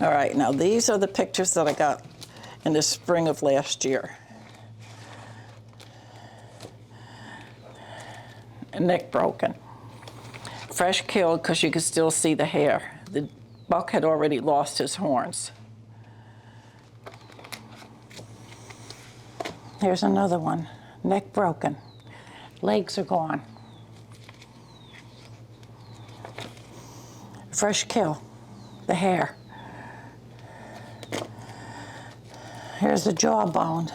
All right, now these are the pictures that I got in the spring of last year. A neck broken. Fresh killed because you could still see the hair. The buck had already lost his horns. Here's another one, neck broken. Legs are gone. Fresh kill, the hair. Here's the jawbone.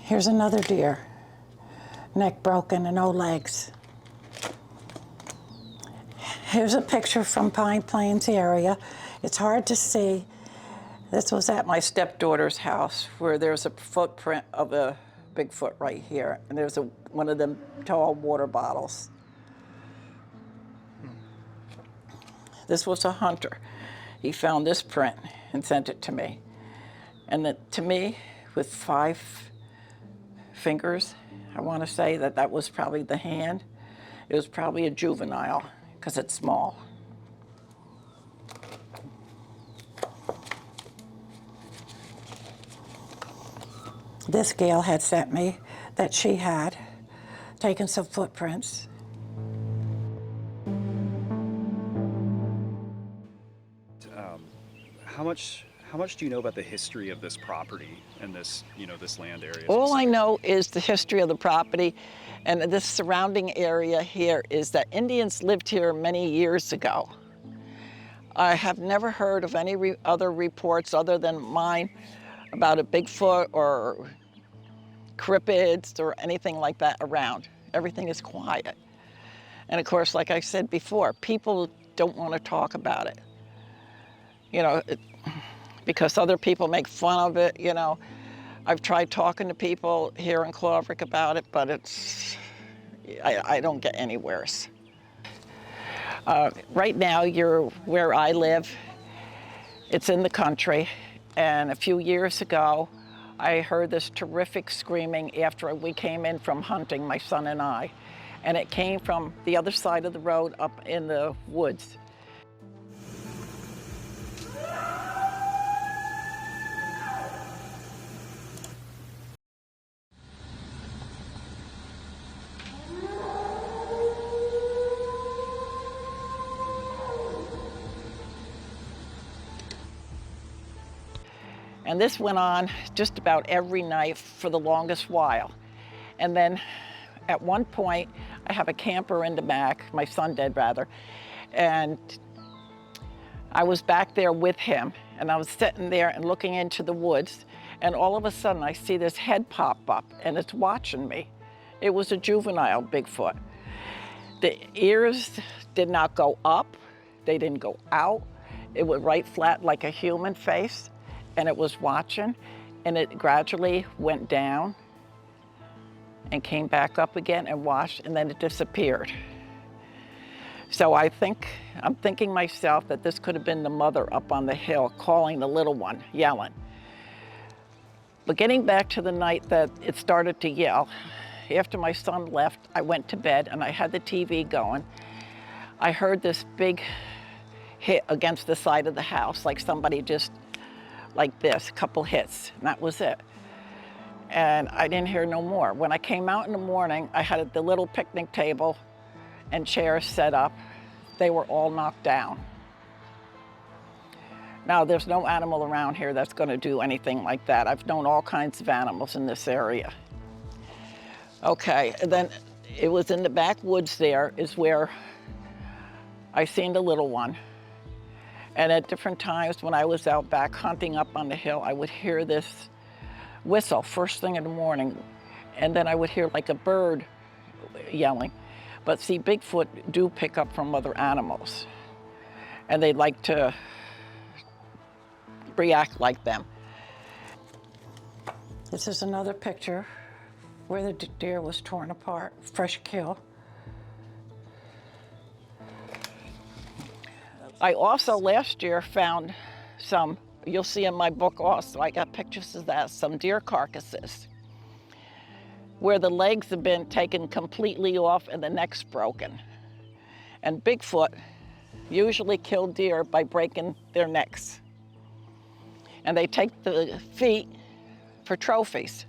Here's another deer, neck broken and no legs. Here's a picture from Pine Plains area. It's hard to see. This was at my stepdaughter's house where there's a footprint of a Bigfoot right here, and there's one of them tall water bottles. This was a hunter. He found this print and sent it to me. And to me, with 5 fingers, I want to say that was probably the hand. It was probably a juvenile because it's small. This gal had sent me that she had taken some footprints. How much do you know about the history of this property and this, this land area? All I know is the history of the property and this surrounding area here is that Indians lived here many years ago. I have never heard of any other reports other than mine about a Bigfoot or cryptids or anything like that around. Everything is quiet. And of course, like I said before, people don't want to talk about it. Because other people make fun of it, I've tried talking to people here in Cloverk about it, but I don't get anywhere. Right now, you're where I live. It's in the country. And a few years ago, I heard this terrific screaming after we came in from hunting, my son and I. And it came from the other side of the road up in the woods. And this went on just about every night for the longest while. And then at one point, I have a camper in the back, my son did rather, and I was back there with him, and I was sitting there and looking into the woods, and all of a sudden I see this head pop up, and it's watching me. It was a juvenile Bigfoot. The ears did not go up, they didn't go out. It was right flat like a human face. And it was watching, and it gradually went down and came back up again and washed, and then it disappeared. So I'm thinking myself that this could have been the mother up on the hill calling the little one, yelling. But getting back to the night that it started to yell, after my son left, I went to bed and I had the TV going. I heard this big hit against the side of the house, like somebody just like this, a couple hits, and that was it. And I didn't hear no more. When I came out in the morning, I had the little picnic table and chairs set up. They were all knocked down. Now, there's no animal around here that's going to do anything like that. I've known all kinds of animals in this area. Okay, and then it was in the backwoods there is where I seen the little one. And at different times when I was out back hunting up on the hill, I would hear this whistle first thing in the morning. And then I would hear like a bird yelling. But see, Bigfoot do pick up from other animals. And they like to react like them. This is another picture where the deer was torn apart, fresh kill. I also last year found some, you'll see in my book also, I got pictures of that, some deer carcasses where the legs have been taken completely off and the neck's broken. And Bigfoot usually kill deer by breaking their necks. And they take the feet for trophies.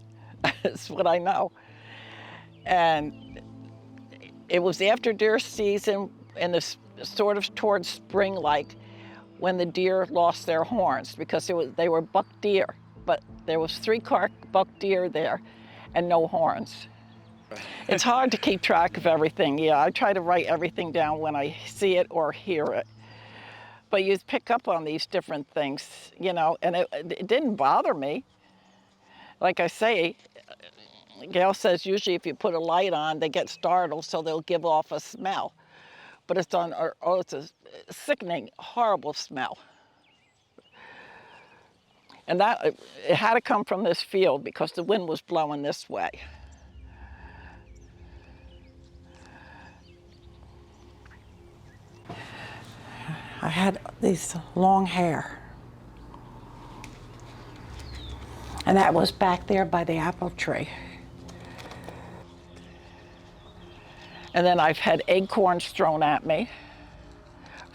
That's what I know. And it was after deer season and the sort of towards spring-like when the deer lost their horns because they were buck deer, but there was 3 buck deer there and no horns. It's hard to keep track of everything. Yeah, I try to write everything down when I see it or hear it. But you pick up on these different things, you know, and it didn't bother me. Like I say, Gail says usually if you put a light on, they get startled, so they'll give off a smell. But it's a sickening, horrible smell. And it had to come from this field because the wind was blowing this way. I had these long hair. And that was back there by the apple tree. And then I've had acorns thrown at me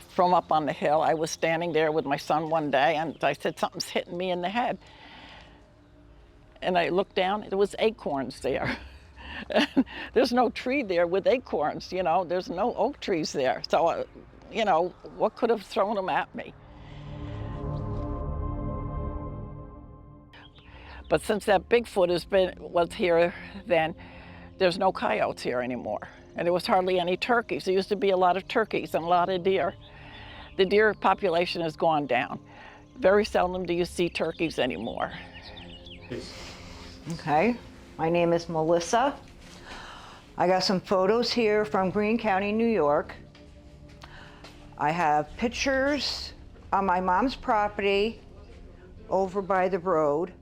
from up on the hill. I was standing there with my son one day and I said, something's hitting me in the head. And I looked down, it was acorns there. There's no tree there with acorns, you know, there's no oak trees there. So, you know, what could have thrown them at me? But since that Bigfoot was here then, there's no coyotes here anymore. And there was hardly any turkeys. There used to be a lot of turkeys and a lot of deer. The deer population has gone down. Very seldom do you see turkeys anymore. Okay, my name is Melissa. I got some photos here from Greene County, New York. I have pictures on my mom's property over by the road.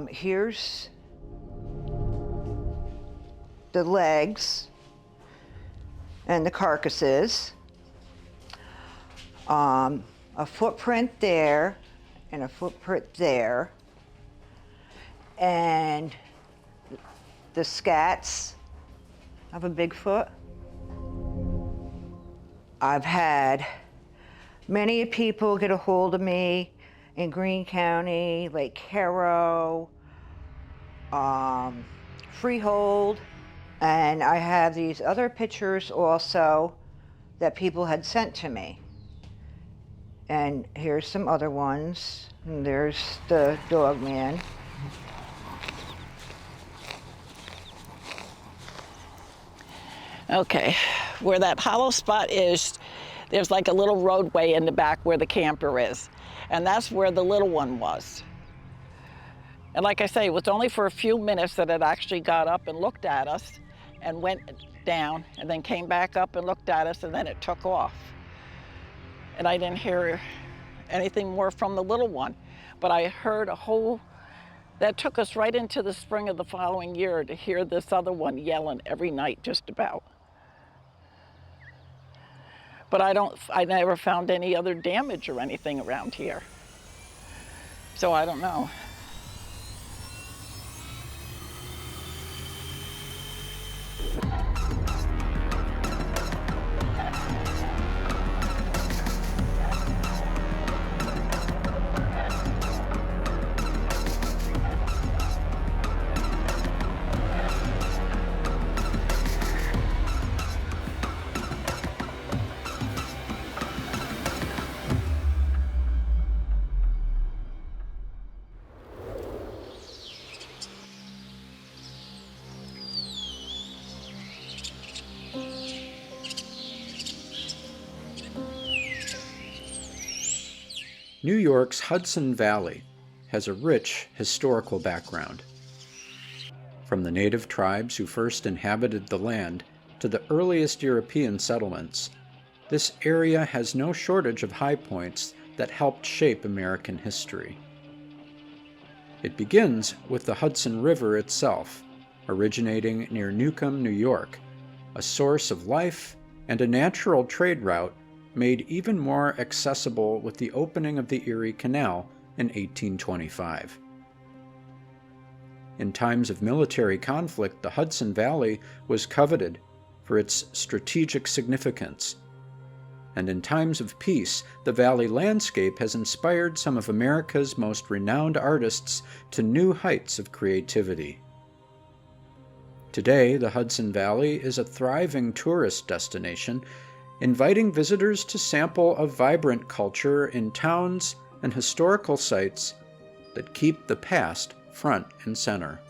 Here's the legs and the carcasses. A footprint there and a footprint there. And the scats of a Bigfoot. I've had many people get a hold of me in Greene County, Lake Harrow, Freehold, and I have these other pictures also that people had sent to me. And here's some other ones. And there's the dog man. Okay, where that hollow spot is, there's like a little roadway in the back where the camper is. And that's where the little one was. And like I say, it was only for a few minutes that it actually got up and looked at us and went down and then came back up and looked at us and then it took off. And I didn't hear anything more from the little one, but I heard that took us right into the spring of the following year to hear this other one yelling every night just about. But I never found any other damage or anything around here. So I don't know. New York's Hudson Valley has a rich historical background. From the native tribes who first inhabited the land to the earliest European settlements, this area has no shortage of high points that helped shape American history. It begins with the Hudson River itself, originating near Newcomb, New York, a source of life and a natural trade route made even more accessible with the opening of the Erie Canal in 1825. In times of military conflict, the Hudson Valley was coveted for its strategic significance. And in times of peace, the valley landscape has inspired some of America's most renowned artists to new heights of creativity. Today, the Hudson Valley is a thriving tourist destination, inviting visitors to sample a vibrant culture in towns and historical sites that keep the past front and center.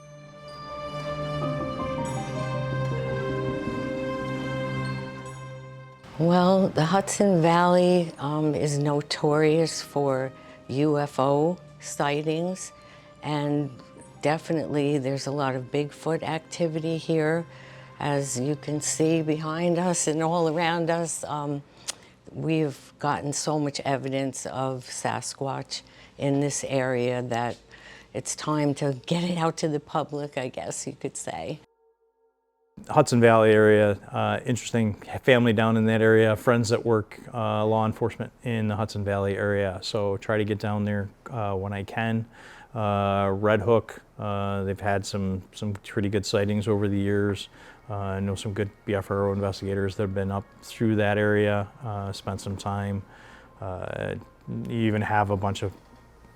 Well, the Hudson Valley is notorious for UFO sightings, and definitely there's a lot of Bigfoot activity here. As you can see behind us and all around us, we've gotten so much evidence of Sasquatch in this area that it's time to get it out to the public, I guess you could say. Hudson Valley area, interesting family down in that area, friends that work law enforcement in the Hudson Valley area, so try to get down there when I can. Red Hook, they've had some pretty good sightings over the years. I know some good BFRO investigators that have been up through that area, spent some time. You even have a bunch of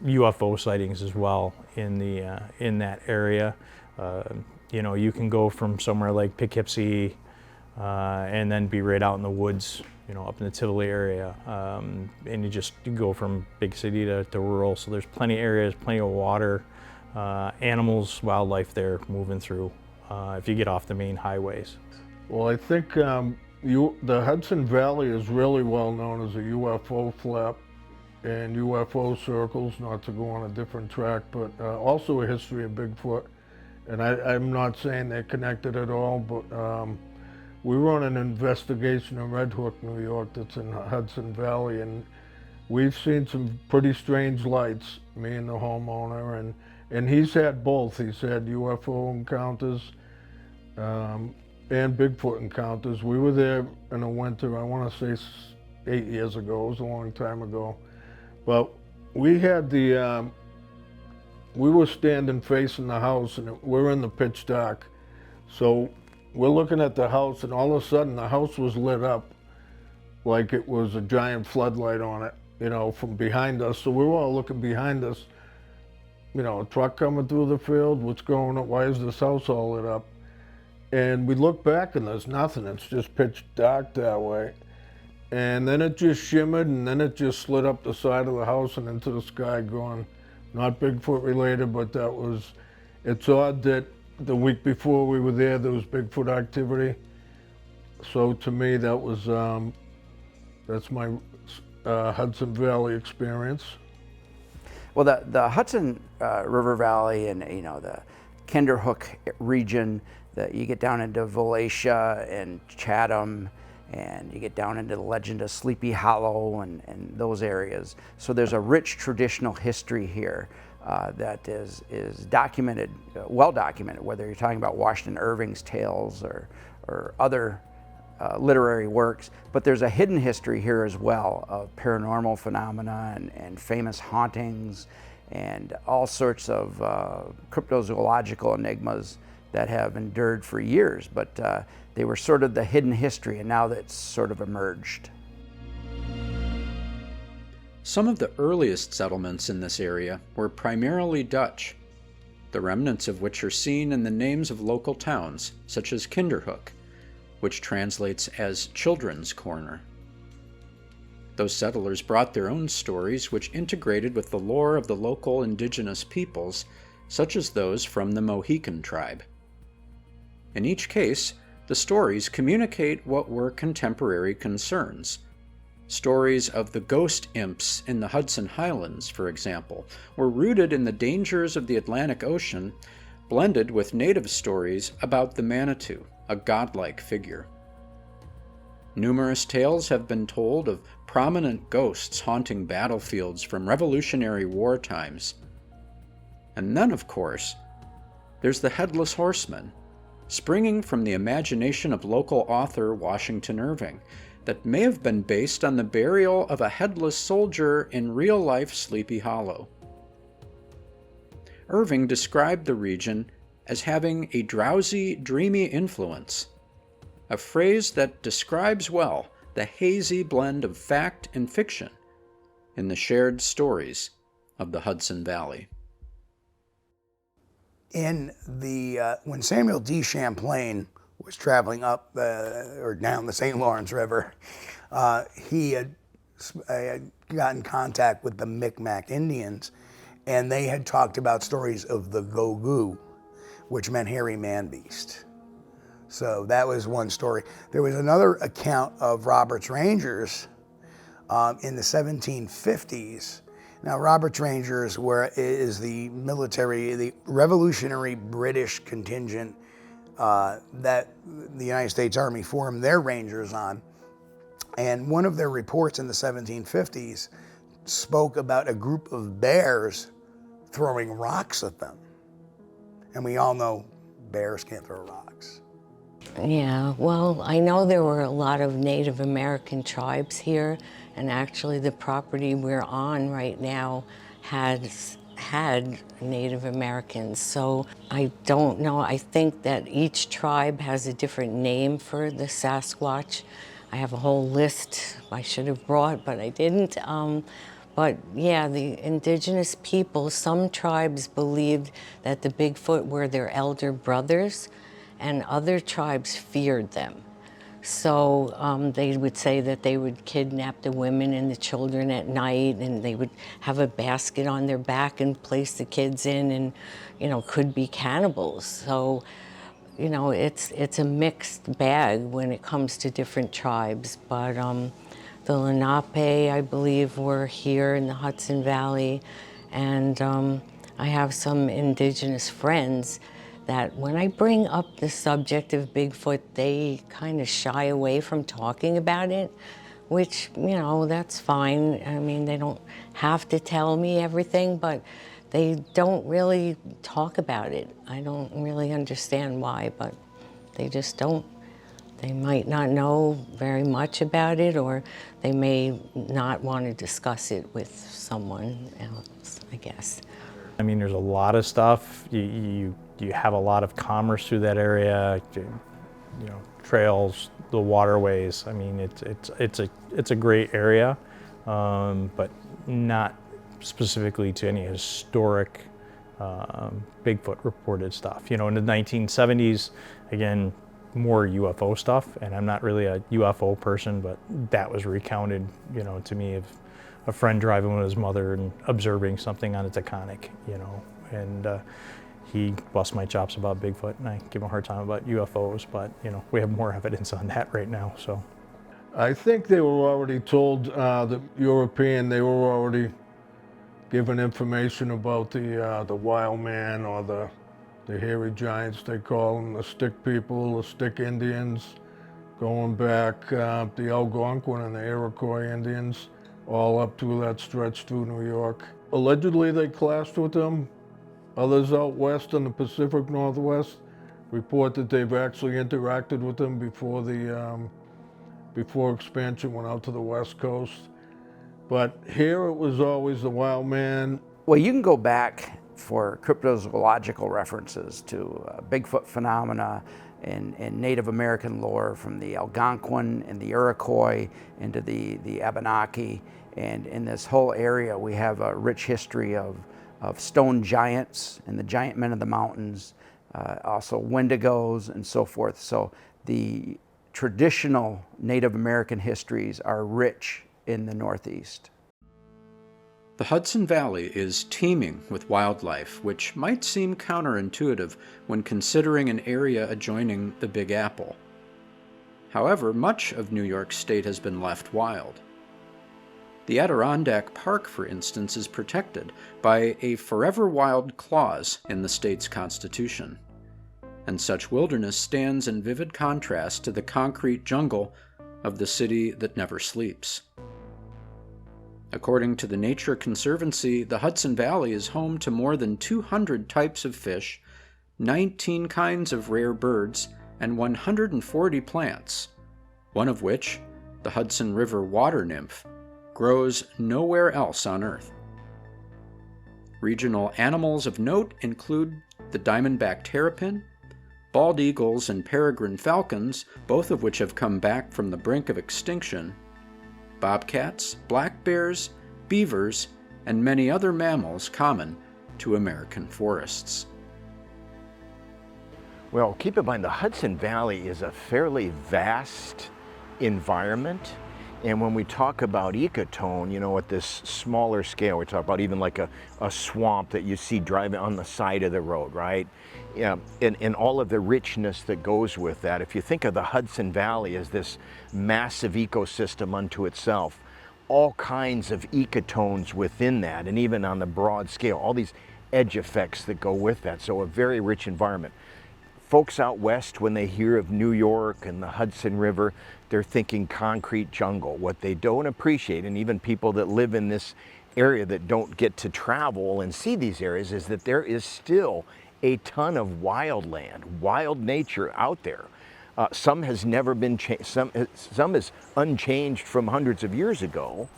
UFO sightings as well in that area. You know, you can go from somewhere like Poughkeepsie and then be right out in the woods, you know, up in the Tivoli area. And you go from big city to rural, so there's plenty of areas, plenty of water, animals, wildlife there moving through if you get off the main highways. Well, I think the Hudson Valley is really well known as a UFO flap and UFO circles, not to go on a different track, but also a history of Bigfoot. And I'm not saying they're connected at all, but we run an investigation in Red Hook, New York, that's in Hudson Valley, and we've seen some pretty strange lights, me and the homeowner, and he's had both. He's had UFO encounters and Bigfoot encounters. We were there in the winter, I want to say 8 years ago, it was a long time ago. But we had we were standing facing the house, and we're in the pitch dark. So we're looking at the house, and all of a sudden the house was lit up like it was a giant floodlight on it, you know, from behind us. So we were all looking behind us, you know, a truck coming through the field, what's going on, why is this house all lit up? And we look back and there's nothing, it's just pitch dark that way. And then it just shimmered, and then it just slid up the side of the house and into the sky going, not Bigfoot related, but it's odd that the week before we were there was Bigfoot activity. So to me, that's my Hudson Valley experience. Well, the Hudson River Valley and, you know, the Kinderhook region, that you get down into Wallachia and Chatham, and you get down into the legend of Sleepy Hollow and those areas. So there's a rich traditional history here that is documented, well documented, whether you're talking about Washington Irving's tales or other literary works. But there's a hidden history here as well of paranormal phenomena and famous hauntings and all sorts of cryptozoological enigmas that have endured for years. But they were sort of the hidden history, and now that's sort of emerged. Some of the earliest settlements in this area were primarily Dutch, the remnants of which are seen in the names of local towns, such as Kinderhook, which translates as Children's Corner. Those settlers brought their own stories, which integrated with the lore of the local indigenous peoples, such as those from the Mohican tribe. In each case, the stories communicate what were contemporary concerns. Stories of the ghost imps in the Hudson Highlands, for example, were rooted in the dangers of the Atlantic Ocean, blended with native stories about the Manitou, a godlike figure. Numerous tales have been told of prominent ghosts haunting battlefields from Revolutionary War times. And then, of course, there's the Headless Horseman, springing from the imagination of local author Washington Irving, that may have been based on the burial of a headless soldier in real-life Sleepy Hollow. Irving described the region as having a drowsy, dreamy influence, a phrase that describes well the hazy blend of fact and fiction in the shared stories of the Hudson Valley. When Samuel D. Champlain was traveling up or down the St. Lawrence River, he had got in contact with the Micmac Indians, and they had talked about stories of the Gogoo, which meant hairy man-beast. So that was one story. There was another account of Robert's Rangers in the 1750s. Now, Robert's Rangers is the military, the Revolutionary British contingent that the United States Army formed their Rangers on. And one of their reports in the 1750s spoke about a group of bears throwing rocks at them. And we all know bears can't throw rocks. Yeah, well, I know there were a lot of Native American tribes here, and actually the property we're on right now had Native Americans. So I don't know, I think that each tribe has a different name for the Sasquatch. I have a whole list I should have brought, but I didn't. But yeah, the indigenous people, some tribes believed that the Bigfoot were their elder brothers, and other tribes feared them. So they would say that they would kidnap the women and the children at night, and they would have a basket on their back and place the kids in, and, you know, could be cannibals. So, you know, it's a mixed bag when it comes to different tribes. But the Lenape, I believe, were here in the Hudson Valley, and I have some indigenous friends that when I bring up the subject of Bigfoot, they kind of shy away from talking about it, which, you know, that's fine. I mean, they don't have to tell me everything, but they don't really talk about it. I don't really understand why, but they just don't. They might not know very much about it, or they may not want to discuss it with someone else, I guess. I mean, there's a lot of stuff. You have a lot of commerce through that area, you know, trails, the waterways. I mean, it's a great area, but not specifically to any historic Bigfoot reported stuff. You know, in the 1970s, again, more UFO stuff, and I'm not really a UFO person, but that was recounted, you know, to me of a friend driving with his mother and observing something on a Taconic, you know, and he busts my chops about Bigfoot, and I give him a hard time about UFOs, but, you know, we have more evidence on that right now, so. I think they were already told, the European, they were already given information about the wild man, or the hairy giants, they call them, the stick people, the stick Indians, going back the Algonquin and the Iroquois Indians, all up through that stretch through New York. Allegedly they clashed with them. Others out west in the Pacific Northwest report that they've actually interacted with them before expansion went out to the West Coast. But here it was always the wild man. Well, you can go back for cryptozoological references to Bigfoot phenomena and Native American lore from the Algonquin and the Iroquois into the Abenaki. And in this whole area, we have a rich history of stone giants and the giant men of the mountains, also Wendigos and so forth. So the traditional Native American histories are rich in the Northeast. The Hudson Valley is teeming with wildlife, which might seem counterintuitive when considering an area adjoining the Big Apple. However, much of New York State has been left wild. The Adirondack Park, for instance, is protected by a forever wild clause in the state's constitution, and such wilderness stands in vivid contrast to the concrete jungle of the city that never sleeps. According to the Nature Conservancy, the Hudson Valley is home to more than 200 types of fish, 19 kinds of rare birds, and 140 plants, one of which, the Hudson River water nymph, grows nowhere else on Earth. Regional animals of note include the diamondback terrapin, bald eagles and peregrine falcons, both of which have come back from the brink of extinction, bobcats, black bears, beavers, and many other mammals common to American forests. Well, keep in mind the Hudson Valley is a fairly vast environment. And when we talk about ecotone, you know, at this smaller scale, we talk about even like a swamp that you see driving on the side of the road, right? Yeah, and all of the richness that goes with that. If you think of the Hudson Valley as this massive ecosystem unto itself, all kinds of ecotones within that, and even on the broad scale, all these edge effects that go with that. So a very rich environment. Folks out west, when they hear of New York and the Hudson River, they're thinking concrete jungle. What they don't appreciate, and even people that live in this area that don't get to travel and see these areas, is that there is still a ton of wild land, wild nature out there. Some has never been changed, some is unchanged from hundreds of years ago.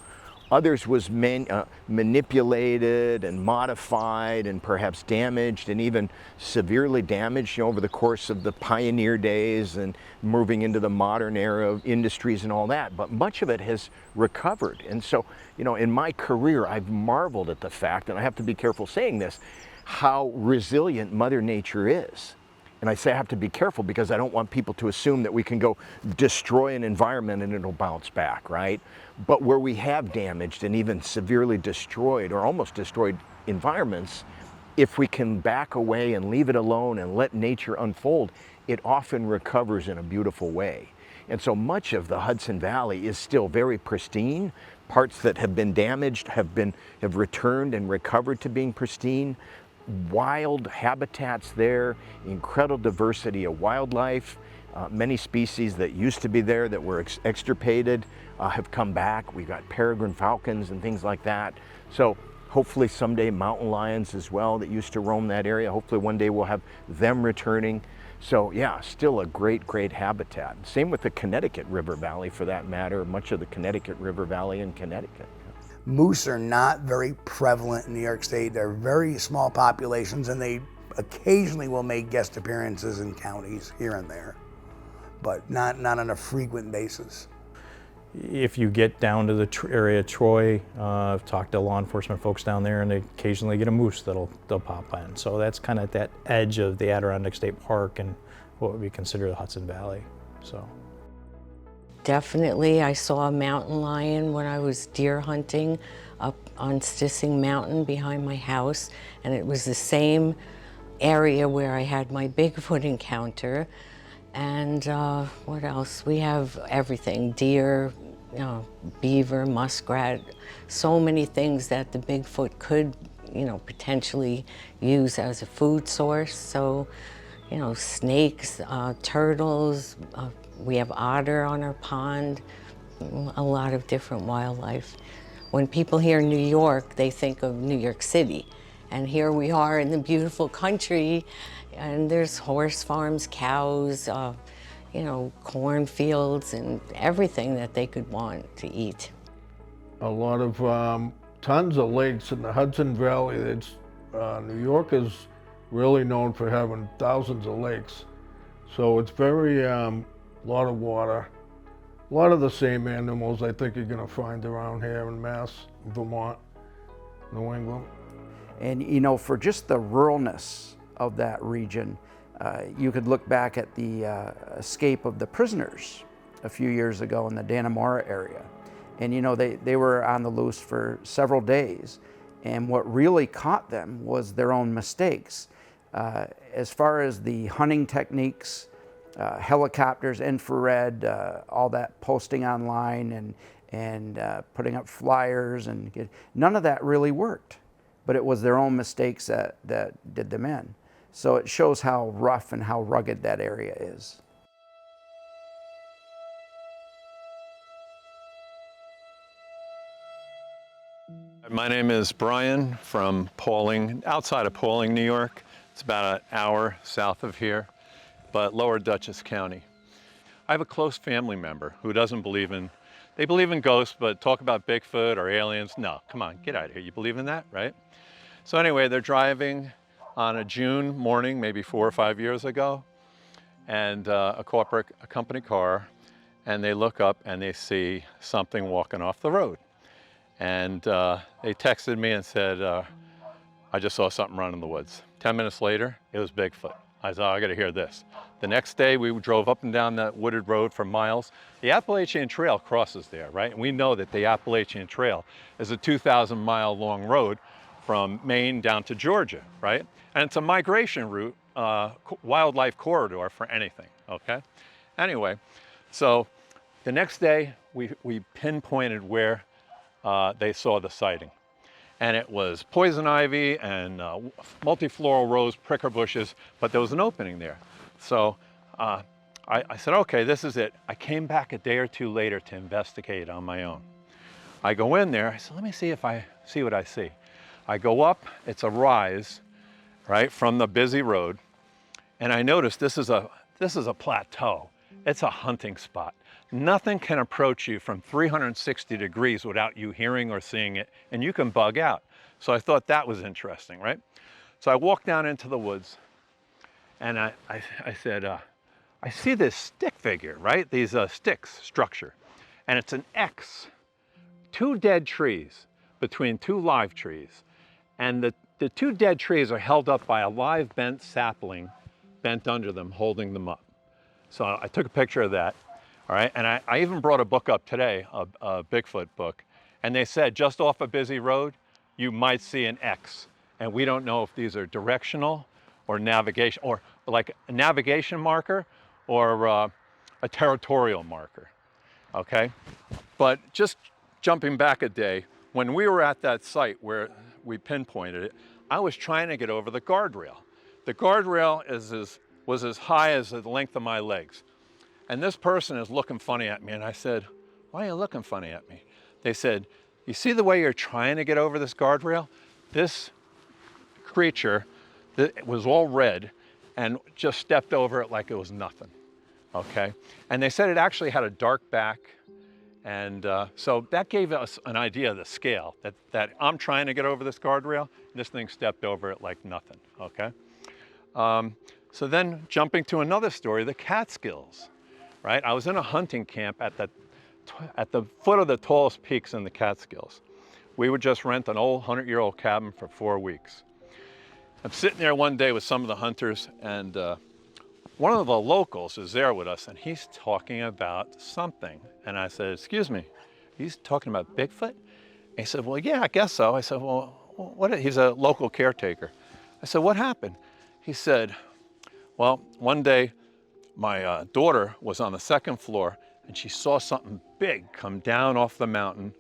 Others was manipulated and modified and perhaps damaged and even severely damaged, you know, over the course of the pioneer days and moving into the modern era of industries and all that. But much of it has recovered. And so, you know, in my career, I've marveled at the fact, and I have to be careful saying this, how resilient Mother Nature is. And I say I have to be careful because I don't want people to assume that we can go destroy an environment and it'll bounce back, right? But where we have damaged and even severely destroyed or almost destroyed environments, if we can back away and leave it alone and let nature unfold, it often recovers in a beautiful way. And so much of the Hudson Valley is still very pristine. Parts that have been damaged have returned and recovered to being pristine. Wild habitats there, incredible diversity of wildlife. Many species that used to be there that were extirpated have come back. We've got peregrine falcons and things like that. So hopefully someday mountain lions as well that used to roam that area. Hopefully one day we'll have them returning. So yeah, still a great, great habitat. Same with the Connecticut River Valley for that matter, much of the Connecticut River Valley in Connecticut. Moose are not very prevalent in New York State. They're very small populations, and they occasionally will make guest appearances in counties here and there, but not on a frequent basis. If you get down to the area of Troy, I've talked to law enforcement folks down there, and they occasionally get a moose they'll pop in. So that's kind of at that edge of the Adirondack State Park and what would be considered the Hudson Valley. So. Definitely, I saw a mountain lion when I was deer hunting up on Stissing Mountain behind my house, and it was the same area where I had my Bigfoot encounter. And what else? We have everything, deer, you know, beaver, muskrat, so many things that the Bigfoot could, you know, potentially use as a food source. So, you know, snakes, turtles, we have otter on our pond, a lot of different wildlife. When people hear New York, they think of New York City. And here we are in the beautiful country, and there's horse farms, cows, you know, cornfields, and everything that they could want to eat. A lot of tons of lakes in the Hudson Valley. New York is really known for having thousands of lakes. So it's very, lot of water. A lot of the same animals I think you're gonna find around here in Mass, Vermont, New England. And you know, for just the ruralness of that region, you could look back at the escape of the prisoners a few years ago in the Dannemora area. And you know, they were on the loose for several days. And what really caught them was their own mistakes. As far as the hunting techniques, helicopters, infrared, all that posting online and putting up flyers, and none of that really worked. But it was their own mistakes that did them in. So it shows how rough and how rugged that area is. My name is Brian from Pauling, outside of Pauling, New York. It's about an hour south of here, but Lower Dutchess County. I have a close family member who doesn't believe in, they believe in ghosts, but talk about Bigfoot or aliens. No, come on, get out of here. You believe in that, right? So anyway, they're driving on a June morning, maybe 4 or 5 years ago, and a company car, and they look up and they see something walking off the road. And they texted me and said, I just saw something run in the woods. 10 minutes later, it was Bigfoot. I said, oh, I gotta hear this. The next day, we drove up and down that wooded road for miles. The Appalachian Trail crosses there, right? And we know that the Appalachian Trail is a 2,000-mile long road from Maine down to Georgia, right? And it's a migration route, wildlife corridor for anything, okay? Anyway, so the next day, we pinpointed where they saw the sighting. And it was poison ivy and multifloral rose pricker bushes, but there was an opening there. So I said, okay, this is it. I came back a day or two later to investigate on my own. I go in there, I said, let me see if I see what I see. I go up, it's a rise, right, from the busy road. And I noticed this is a plateau. It's a hunting spot. Nothing can approach you from 360 degrees without you hearing or seeing it, and you can bug out. So I thought that was interesting, right? So I walked down into the woods, and I said, I see this stick figure, right? These sticks structure, and it's an X, 2 dead trees between 2 live trees. And the 2 dead trees are held up by a live bent sapling bent under them, holding them up. So I took a picture of that. All right, and I even brought a book up today, a Bigfoot book, and they said just off a busy road, you might see an X. And we don't know if these are directional or navigation, or like a navigation marker or a territorial marker, okay? But just jumping back a day, when we were at that site where we pinpointed it, I was trying to get over the guardrail. The guardrail was as high as the length of my legs. And this person is looking funny at me, and I said, why are you looking funny at me? They said, you see the way you're trying to get over this guardrail? This creature that was all red and just stepped over it like it was nothing, okay? And they said it actually had a dark back, and so that gave us an idea of the scale, that I'm trying to get over this guardrail, and this thing stepped over it like nothing, okay? So then jumping to another story, the Catskills. Right? I was in a hunting camp at the foot of the tallest peaks in the Catskills. We would just rent an old 100-year-old cabin for 4 weeks. I'm sitting there one day with some of the hunters, and one of the locals is there with us, and he's talking about something. And I said, excuse me, he's talking about Bigfoot? And he said, well, yeah, I guess so. I said, well, he's a local caretaker. I said, what happened? He said, well, one day, my daughter was on the 2nd floor, and she saw something big come down off the mountain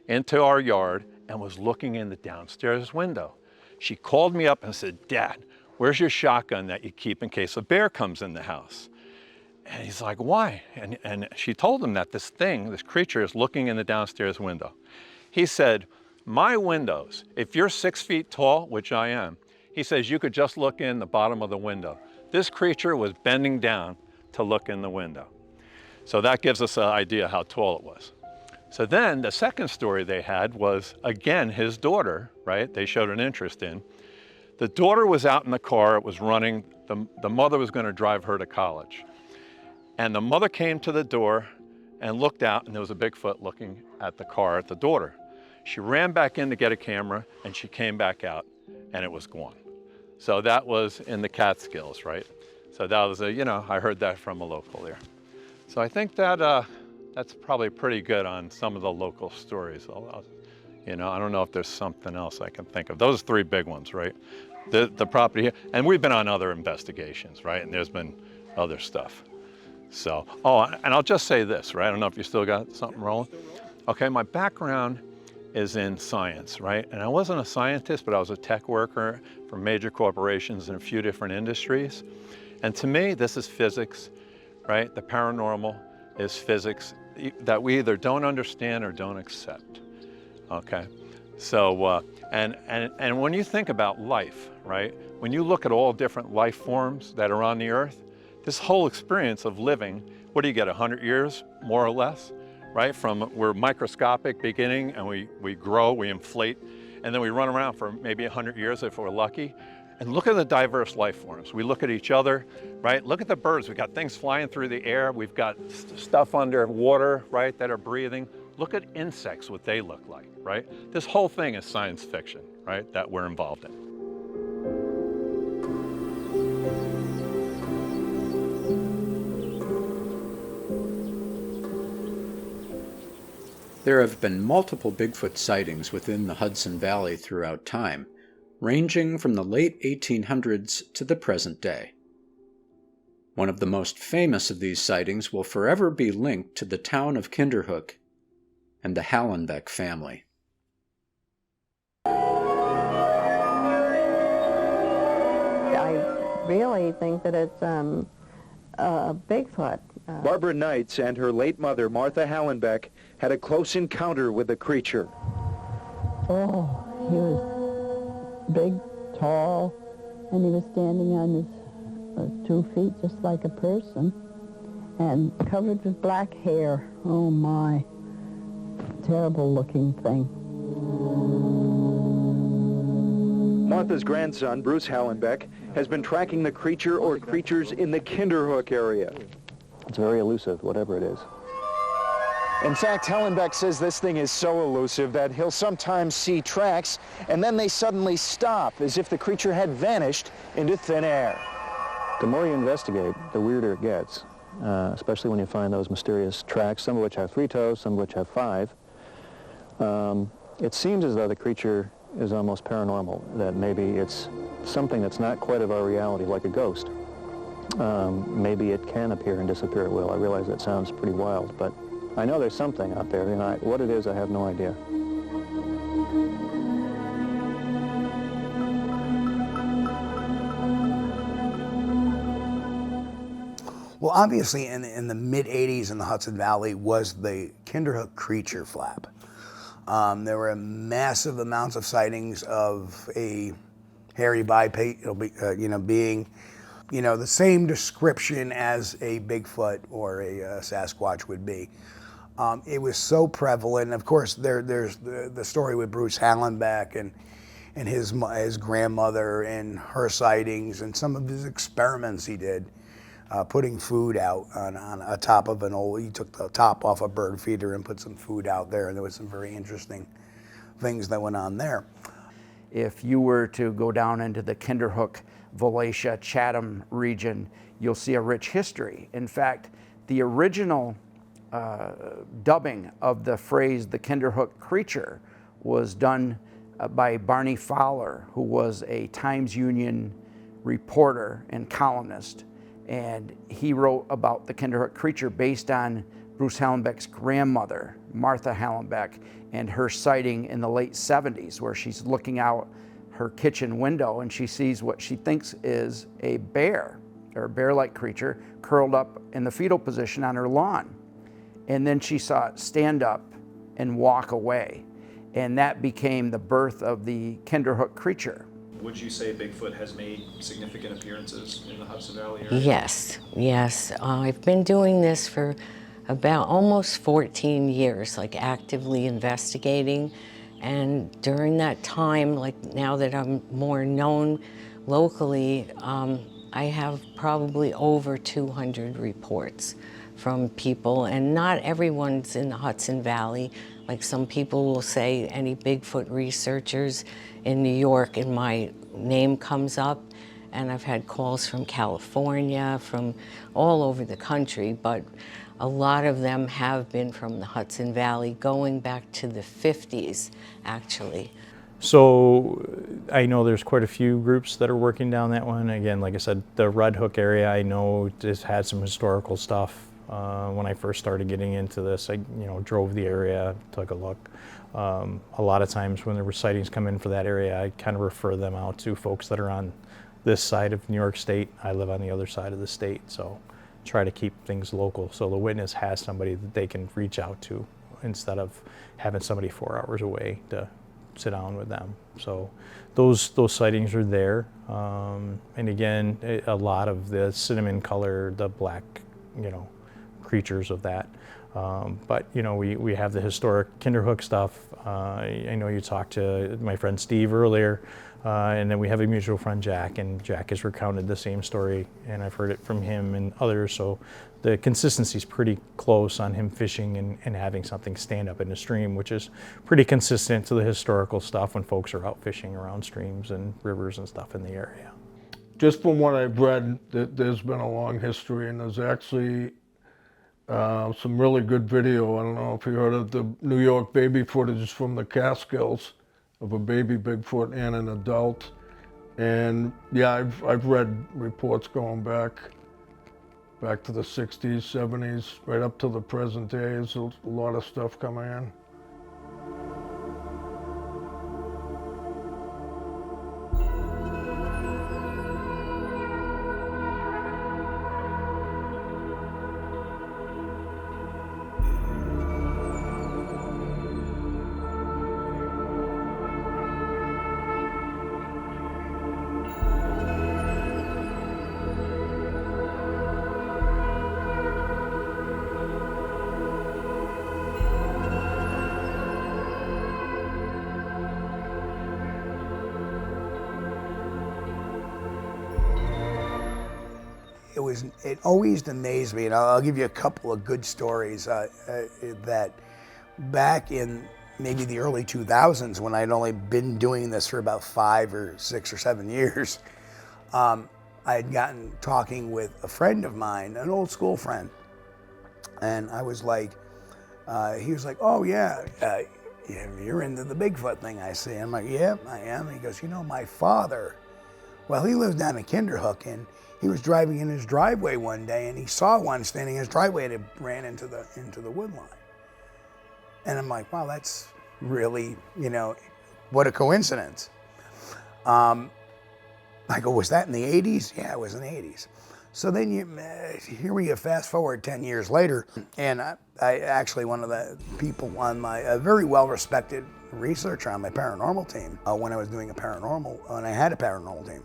into our yard and was looking in the downstairs window. She called me up and said, Dad, where's your shotgun that you keep in case a bear comes in the house? And he's like, why? And she told him that this creature is looking in the downstairs window. He said, my windows, if you're 6 feet tall, which I am, he says you could just look in the bottom of the window. This creature was bending down to look in the window. So that gives us an idea how tall it was. So then the second story they had was, again, his daughter, right? They showed an interest in. The daughter was out in the car, it was running, the mother was gonna drive her to college. And the mother came to the door and looked out, and there was a Bigfoot looking at the car at the daughter. She ran back in to get a camera, and she came back out, and it was gone. So that was in the Catskills, right? So that was I heard that from a local there. So I think that that's probably pretty good on some of the local stories. I don't know if there's something else I can think of. Those 3 big ones, right? The property here, and we've been on other investigations, right? And there's been other stuff. So, and I'll just say this, right? I don't know if you still got something rolling. Okay, my background is in science, right? And I wasn't a scientist, but I was a tech worker for major corporations in a few different industries. And to me, this is physics, right? The paranormal is physics that we either don't understand or don't accept, okay? So, and when you think about life, right? When you look at all different life forms that are on the earth, this whole experience of living, what do you get, 100 years, more or less, right? We're microscopic beginning, and we grow, we inflate, and then we run around for maybe 100 years if we're lucky. And look at the diverse life forms. We look at each other, right? Look at the birds. We've got things flying through the air. We've got stuff under water, right, that are breathing. Look at insects, what they look like, right? This whole thing is science fiction, right, that we're involved in. There have been multiple Bigfoot sightings within the Hudson Valley throughout time, ranging from the late 1800s to the present day. One of the most famous of these sightings will forever be linked to the town of Kinderhook and the Hallenbeck family. I really think that it's Bigfoot. Barbara Knights and her late mother, Martha Hallenbeck, had a close encounter with the creature. Oh, he was big, tall, and he was standing on his 2 feet just like a person, and covered with black hair. Oh my, terrible looking thing. Martha's grandson, Bruce Hallenbeck, has been tracking the creature or creatures in the Kinderhook area. It's very elusive, whatever it is. In fact, Hallenbeck says this thing is so elusive that he'll sometimes see tracks and then they suddenly stop, as if the creature had vanished into thin air. The more you investigate, the weirder it gets, especially when you find those mysterious tracks, some of which have 3 toes, some of which have 5. It seems as though the creature is almost paranormal, that maybe it's something that's not quite of our reality, like a ghost. Maybe it can appear and disappear at will. I realize that sounds pretty wild, but I know there's something out there, and what it is, I have no idea. Well, obviously, in the mid-'80s in the Hudson Valley was the Kinderhook Creature flap. There were massive amounts of sightings of a hairy biped, being, the same description as a Bigfoot or a Sasquatch would be. It was so prevalent. Of course, there's the story with Bruce Hallenbeck and his grandmother and her sightings and some of his experiments he did. Putting food out on a top of he took the top off a bird feeder and put some food out there, and there was some very interesting things that went on there. If you were to go down into the Kinderhook, Volusia, Chatham region, you'll see a rich history. In fact, the original dubbing of the phrase, the Kinderhook Creature, was done by Barney Fowler, who was a Times-Union reporter and columnist. And he wrote about the Kinderhook Creature based on Bruce Hallenbeck's grandmother, Martha Hallenbeck, and her sighting in the late 70s, where she's looking out her kitchen window and she sees what she thinks is a bear, or a bear-like creature, curled up in the fetal position on her lawn. And then she saw it stand up and walk away. And that became the birth of the Kinderhook Creature. Would you say Bigfoot has made significant appearances in the Hudson Valley area? Yes. I've been doing this for about almost 14 years, like actively investigating. And during that time, like now that I'm more known locally, I have probably over 200 reports from people, and not everyone's in the Hudson Valley. Like some people will say, any Bigfoot researchers in New York, and my name comes up, and I've had calls from California, from all over the country, but a lot of them have been from the Hudson Valley, going back to the 50s, actually. So I know there's quite a few groups that are working down that one. Again, like I said, the Red Hook area, I know just had some historical stuff. When I first started getting into this, I drove the area, took a look. A lot of times when there were sightings come in for that area, I kind of refer them out to folks that are on this side of New York State. I live on the other side of the state, so try to keep things local so the witness has somebody that they can reach out to instead of having somebody 4 hours away to sit down with them. So those sightings are there. And again, a lot of the cinnamon color, the black, creatures of that. But we have the historic Kinderhook stuff. I know you talked to my friend Steve earlier. And then we have a mutual friend, Jack, and Jack has recounted the same story, and I've heard it from him and others, so the consistency is pretty close on him fishing and having something stand up in the stream, which is pretty consistent to the historical stuff when folks are out fishing around streams and rivers and stuff in the area. Just from what I've read, there's been a long history, and there's actually some really good video. I don't know if you heard of the New York baby footage from the Catskills of a baby Bigfoot and an adult. And yeah, I've read reports going back to the 60s, 70s, right up to the present day. There's a lot of stuff coming in. It always amazed me, and I'll give you a couple of good stories that back in maybe the early 2000s, when I'd only been doing this for about 5 or 6 or 7 years, I had gotten talking with a friend of mine, an old school friend, and I was like, he was like, oh yeah, you're into the Bigfoot thing, I see. I'm like, yeah, I am. And he goes, you know, my father, well, he lives down in Kinderhook, and he was driving in his driveway one day, and he saw one standing in his driveway, and it ran into the wood line. And I'm like, wow, that's really, you know, what a coincidence. I go, was that in the 80s? Yeah, it was in the 80s. So then here we fast forward 10 years later, and I actually, one of the people on a very well-respected researcher on my paranormal team, when I was doing when I had a paranormal team,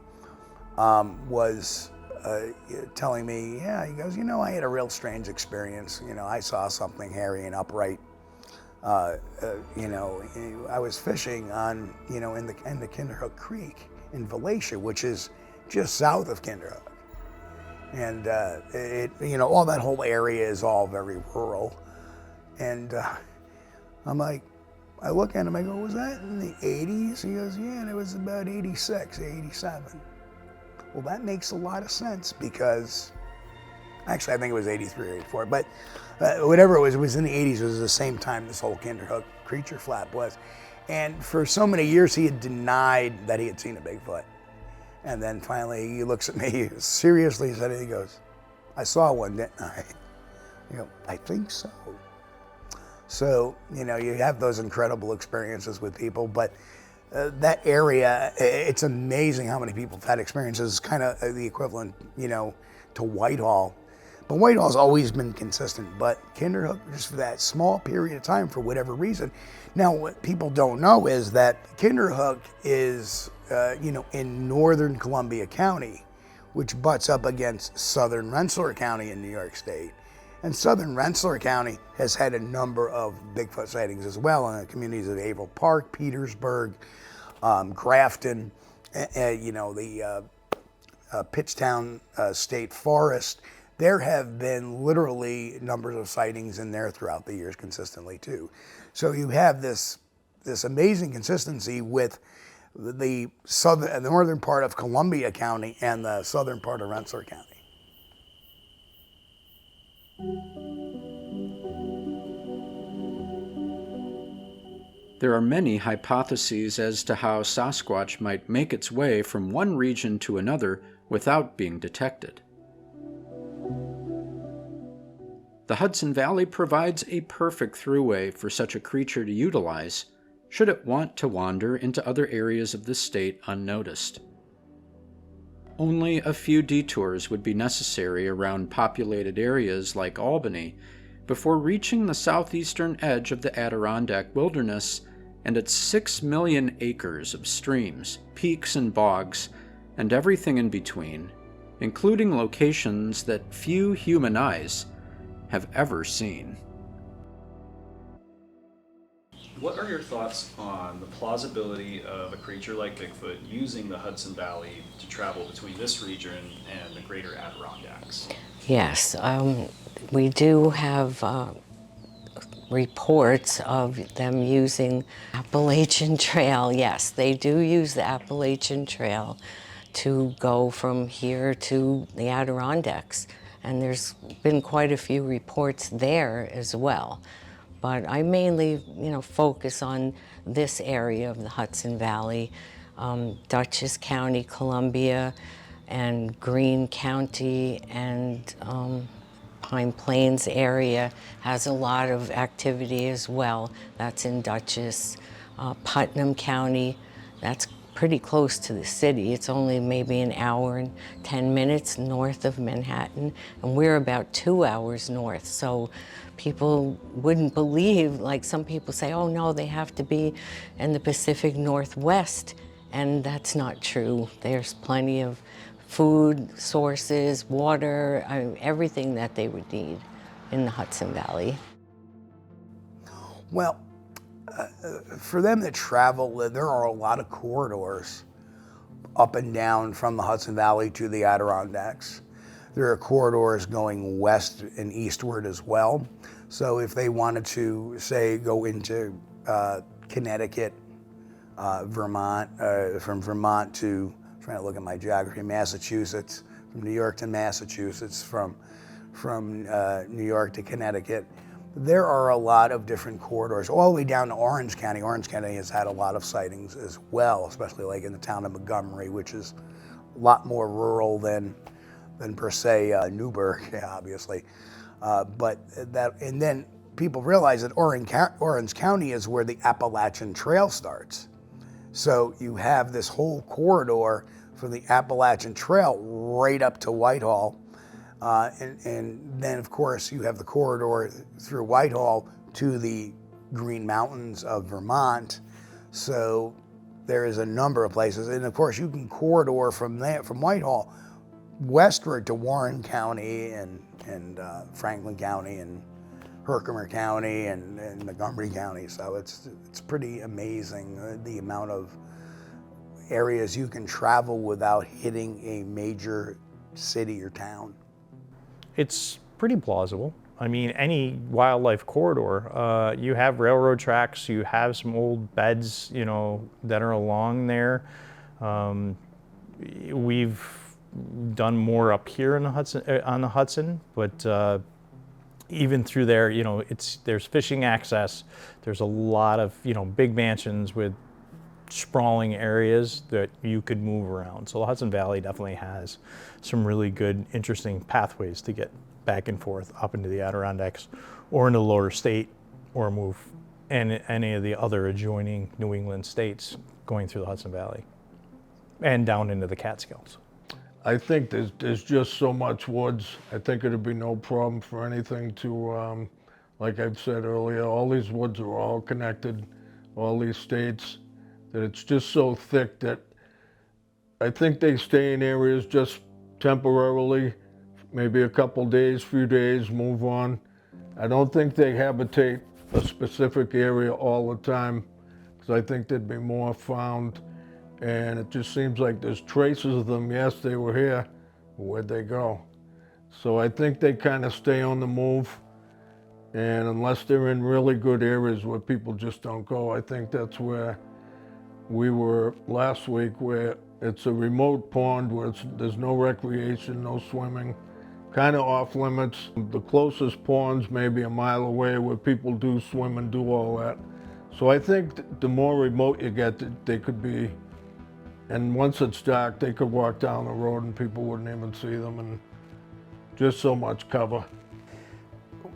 was telling me, yeah, he goes, you know, I had a real strange experience. You know, I saw something hairy and upright. You know, I was fishing on, you know, in the Kinderhook Creek in Valatia, which is just south of Kinderhook. And you know, all that whole area is all very rural. And I'm like, I look at him, I go, was that in the 80s? He goes, yeah, and it was about 86, 87. Well, that makes a lot of sense because, actually I think it was 83 or 84, but whatever it was in the 80s. It was the same time this whole Kinderhook Creature flap was. And for so many years he had denied that he had seen a Bigfoot. And then finally he looks at me seriously, he goes, I saw one, didn't I? You know, I think so. So, you know, you have those incredible experiences with people, but that area, it's amazing how many people have had experiences. It's kind of the equivalent, you know, to Whitehall. But Whitehall's always been consistent, but Kinderhook, just for that small period of time, for whatever reason. Now, what people don't know is that Kinderhook is, you know, in northern Columbia County, which butts up against southern Rensselaer County in New York State. And southern Rensselaer County has had a number of Bigfoot sightings as well in the communities of Averill Park, Petersburg, Grafton, you know, the Pitchtown State Forest. There have been literally numbers of sightings in there throughout the years consistently too. So you have this amazing consistency with the northern part of Columbia County and the southern part of Rensselaer County. There are many hypotheses as to how Sasquatch might make its way from one region to another without being detected. The Hudson Valley provides a perfect throughway for such a creature to utilize, should it want to wander into other areas of the state unnoticed. Only a few detours would be necessary around populated areas like Albany before reaching the southeastern edge of the Adirondack Wilderness and its 6 million acres of streams, peaks and bogs, and everything in between, including locations that few human eyes have ever seen. What are your thoughts on the plausibility of a creature like Bigfoot using the Hudson Valley to travel between this region and the greater Adirondacks? Yes, we do have reports of them using Appalachian Trail. Yes, they do use the Appalachian Trail to go from here to the Adirondacks. And there's been quite a few reports there as well. But I mainly, focus on this area of the Hudson Valley, Dutchess County, Columbia, and Greene County, and Pine Plains area has a lot of activity as well. That's in Dutchess. Putnam County, that's pretty close to the city. It's only maybe an hour and 10 minutes north of Manhattan, and we're about 2 hours north. So people wouldn't believe, like some people say, oh no, they have to be in the Pacific Northwest, and that's not true. There's plenty of food sources, water, everything that they would need in the Hudson Valley. Well, for them to travel, there are a lot of corridors up and down from the Hudson Valley to the Adirondacks. There are corridors going west and eastward as well. So if they wanted to, say, go into Connecticut, Vermont, from Vermont to, I'm trying to look at my geography, Massachusetts, from New York to Massachusetts, from New York to Connecticut, there are a lot of different corridors, all the way down to Orange County. Orange County has had a lot of sightings as well, especially like in the town of Montgomery, which is a lot more rural than per se Newburgh, obviously. And then people realize that Orange County is where the Appalachian Trail starts. So you have this whole corridor from the Appalachian Trail right up to Whitehall. And then, of course, you have the corridor through Whitehall to the Green Mountains of Vermont. So there is a number of places. And, of course, you can corridor from Whitehall westward to Warren County and Franklin County and Herkimer County and Montgomery County. So it's pretty amazing the amount of areas you can travel without hitting a major city or town. It's pretty plausible. I mean, any wildlife corridor, you have railroad tracks, you have some old beds, that are along there. We've done more up here in the on the Hudson, but even through there, there's fishing access. There's a lot of, big mansions with sprawling areas that you could move around. So the Hudson Valley definitely has some really good, interesting pathways to get back and forth up into the Adirondacks or into the lower state, or move any of the other adjoining New England states going through the Hudson Valley and down into the Catskills. I think there's just so much woods. I think it'd be no problem for anything to, like I've said earlier, all these woods are all connected, all these states, that it's just so thick that I think they stay in areas just temporarily, maybe a couple days, few days, move on. I don't think they habitate a specific area all the time, because I think there'd be more found. And it just seems like there's traces of them. Yes, they were here, but where'd they go? So I think they kind of stay on the move. And unless they're in really good areas where people just don't go, I think that's where we were last week, where it's a remote pond where there's no recreation, no swimming, kind of off limits. The closest pond's maybe a mile away where people do swim and do all that. So I think the more remote you get, they could be. And once it's dark, they could walk down the road and people wouldn't even see them, and just so much cover.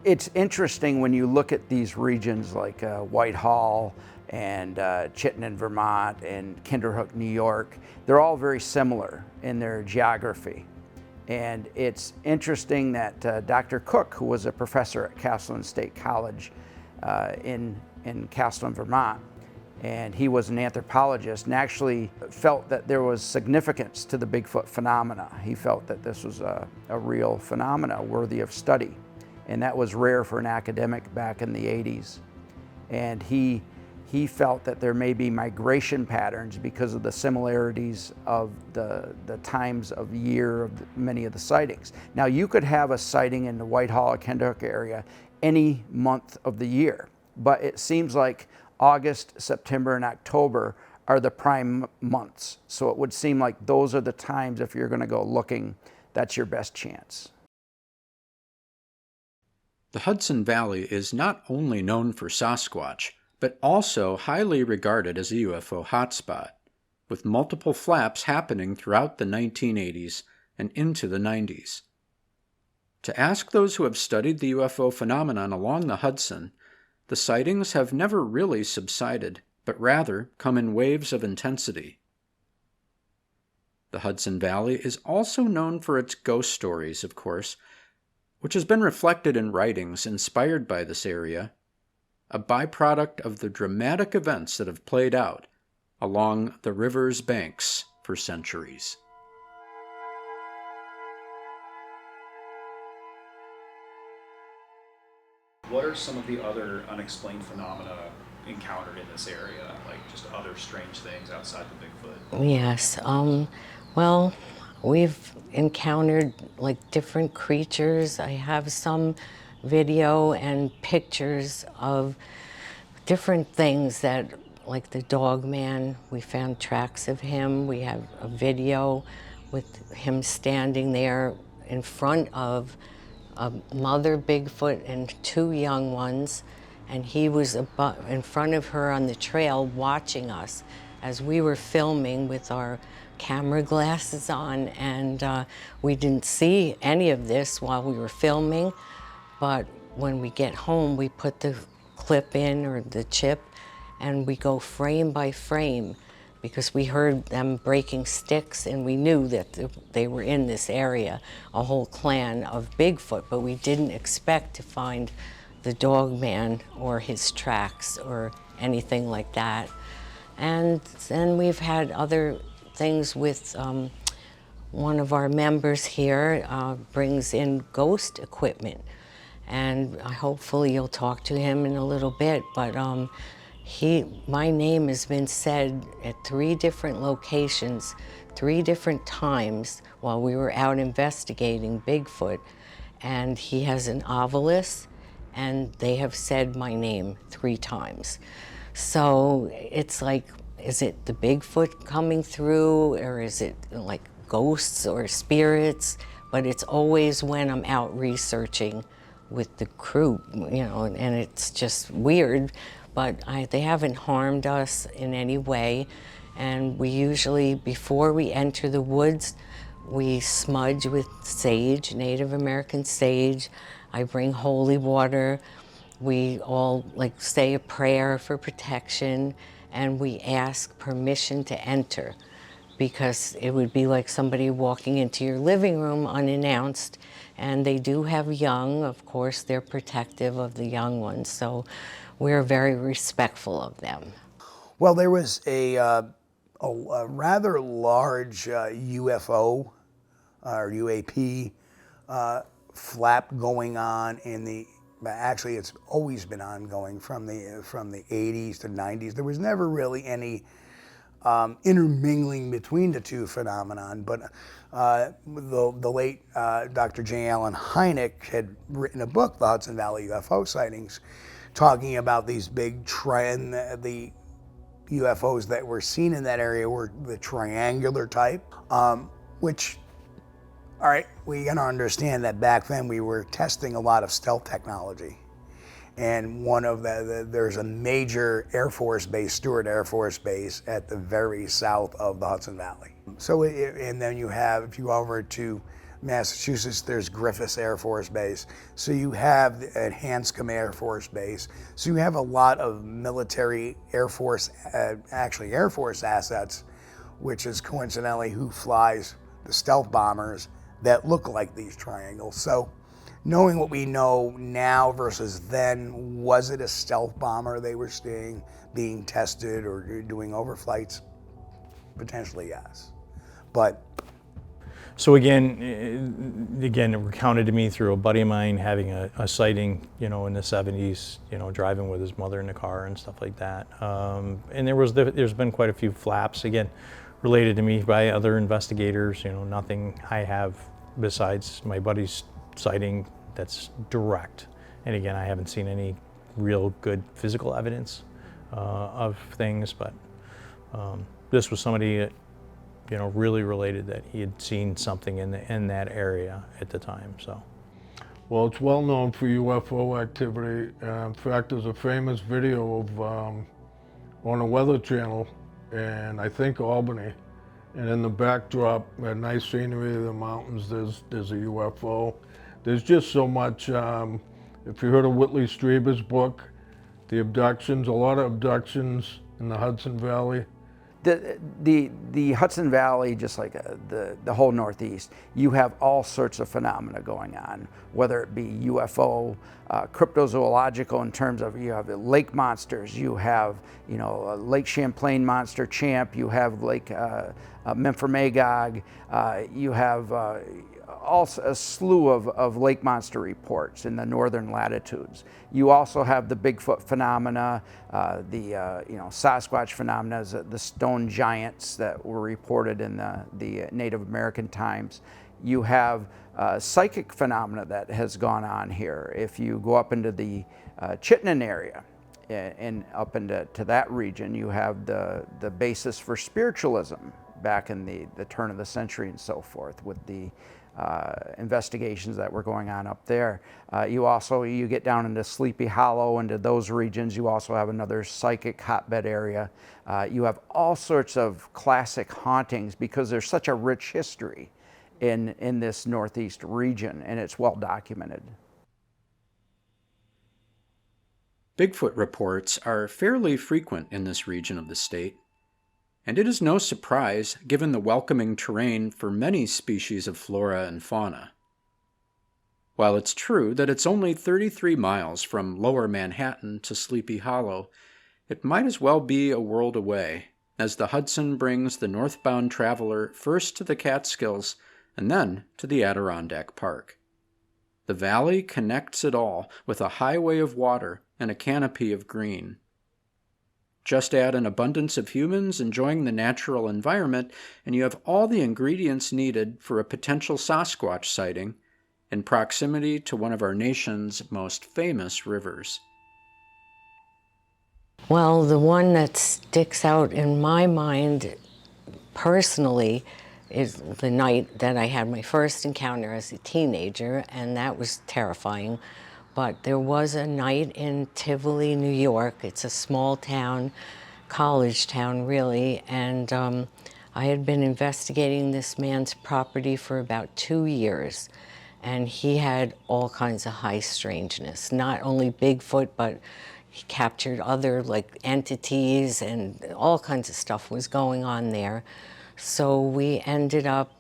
It's interesting when you look at these regions like Whitehall and Chittenden, Vermont, and Kinderhook, New York. They're all very similar in their geography. And it's interesting that Dr. Cook, who was a professor at Castleton State College in Castleton, Vermont, and he was an anthropologist and actually felt that there was significance to the Bigfoot phenomena. He felt that this was a real phenomena worthy of study. And that was rare for an academic back in the 80s. And he he felt that there may be migration patterns because of the similarities of the times of year of many of the sightings. Now, you could have a sighting in the Whitehall or Kinderhook area any month of the year, but it seems like August, September, and October are the prime months. So it would seem like those are the times, if you're going to go looking, that's your best chance. The Hudson Valley is not only known for Sasquatch, but also highly regarded as a UFO hotspot, with multiple flaps happening throughout the 1980s and into the 90s. To ask those who have studied the UFO phenomenon along the Hudson, the sightings have never really subsided, but rather come in waves of intensity. The Hudson Valley is also known for its ghost stories, of course, which has been reflected in writings inspired by this area, a byproduct of the dramatic events that have played out along the river's banks for centuries. What are some of the other unexplained phenomena encountered in this area, like just other strange things outside the Bigfoot? Yes, well, we've encountered like different creatures. I have some video and pictures of different things that, like the dog man, we found tracks of him. We have a video with him standing there in front of a mother Bigfoot and two young ones, and he was in front of her on the trail watching us as we were filming with our camera glasses on, and we didn't see any of this while we were filming, but when we get home we put the clip in, or the chip, and we go frame by frame because we heard them breaking sticks and we knew that they were in this area, a whole clan of Bigfoot, but we didn't expect to find the dog man or his tracks or anything like that. And then we've had other things with one of our members here brings in ghost equipment, and hopefully you'll talk to him in a little bit, but my name has been said at 3 different locations, 3 different times while we were out investigating Bigfoot, and he has an obelisk, and they have said my name 3 times. So it's like, is it the Bigfoot coming through, or is it like ghosts or spirits? But it's always when I'm out researching with the crew, you know, and it's just weird, but they haven't harmed us in any way. And we usually, before we enter the woods, we smudge with sage, Native American sage. I bring holy water. We all like say a prayer for protection, and we ask permission to enter, because it would be like somebody walking into your living room unannounced. And they do have young, of course, they're protective of the young ones, so we're very respectful of them. Well, there was a rather large UFO or UAP flap going on in the, actually it's always been ongoing from the 80s to 90s. There was never really any intermingling between the two phenomenon, but the late Dr. J. Allen Hynek had written a book, The Hudson Valley UFO Sightings, talking about these big the UFOs that were seen in that area were the triangular type, which, all right, we gotta understand that back then we were testing a lot of stealth technology. And one of there's a major Air Force base, Stewart Air Force Base, at the very south of the Hudson Valley. So, and then you have, if you go over to Massachusetts, there's Griffiths Air Force Base. So you have at Hanscom Air Force Base. So you have a lot of military Air Force, actually Air Force assets, which is coincidentally who flies the stealth bombers that look like these triangles. So knowing what we know now versus then, was it a stealth bomber they were seeing being tested or doing overflights? Potentially, yes. But So again, it recounted to me through a buddy of mine having a sighting, in the 70s, driving with his mother in the car and stuff like that. And there's been quite a few flaps, again, related to me by other investigators, nothing I have besides my buddy's sighting that's direct. And again, I haven't seen any real good physical evidence of things, but this was somebody that really related that he had seen something in that area at the time. So, well, it's well known for UFO activity. In fact, there's a famous video of on the Weather Channel, and I think Albany, and in the backdrop, a nice scenery of the mountains. There's a UFO. There's just so much. If you heard of Whitley Strieber's book, The Abductions, a lot of abductions in the Hudson Valley. The Hudson Valley, just like the whole Northeast, you have all sorts of phenomena going on, whether it be UFO, cryptozoological in terms of you have lake monsters, you have Lake Champlain monster Champ, you have Lake Memphremagog, you have a slew of lake monster reports in the northern latitudes. You also have the Bigfoot phenomena, the Sasquatch phenomena, the stone giants that were reported in the Native American times. You have psychic phenomena that has gone on here. If you go up into the Chittenden area and up into that region, you have the basis for spiritualism back in the turn of the century and so forth with the investigations that were going on up there. You get down into Sleepy Hollow, into those regions. You also have another psychic hotbed area. You have all sorts of classic hauntings because there's such a rich history in this Northeast region, and it's well documented. Bigfoot reports are fairly frequent in this region of the state, and it is no surprise given the welcoming terrain for many species of flora and fauna. While it's true that it's only 33 miles from Lower Manhattan to Sleepy Hollow, it might as well be a world away, as the Hudson brings the northbound traveler first to the Catskills and then to the Adirondack Park. The valley connects it all with a highway of water and a canopy of green. Just add an abundance of humans enjoying the natural environment, and you have all the ingredients needed for a potential Sasquatch sighting in proximity to one of our nation's most famous rivers. Well, the one that sticks out in my mind personally is the night that I had my first encounter as a teenager, and that was terrifying. But there was a night in Tivoli, New York. It's a small town, college town really, and I had been investigating this man's property for about 2 years, and he had all kinds of high strangeness. Not only Bigfoot, but he captured other entities, and all kinds of stuff was going on there. So we ended up,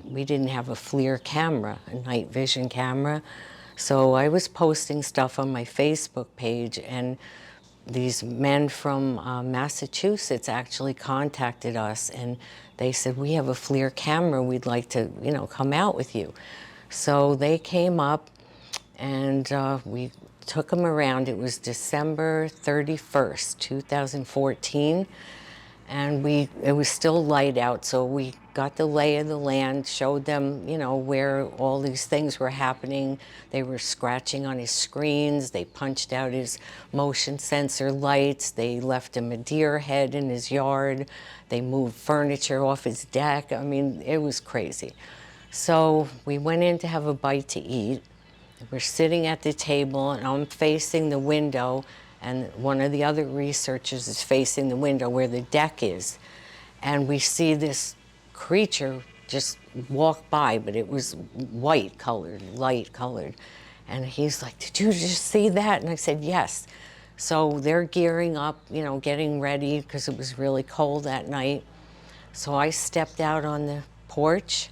we didn't have a FLIR camera, a night vision camera. So I was posting stuff on my Facebook page, and these men from Massachusetts actually contacted us, and they said, we have a FLIR camera, we'd like to, come out with you. So they came up, and we took them around. It was December 31st, 2014. And it was still light out, so we got the lay of the land, showed them, where all these things were happening. They were scratching on his screens. They punched out his motion sensor lights. They left him a deer head in his yard. They moved furniture off his deck. I mean, it was crazy. So we went in to have a bite to eat. We're sitting at the table, and I'm facing the window, and one of the other researchers is facing the window where the deck is. And we see this creature just walk by, but it was white colored, light colored. And he's like, did you just see that? And I said, yes. So they're gearing up, getting ready, because it was really cold that night. So I stepped out on the porch.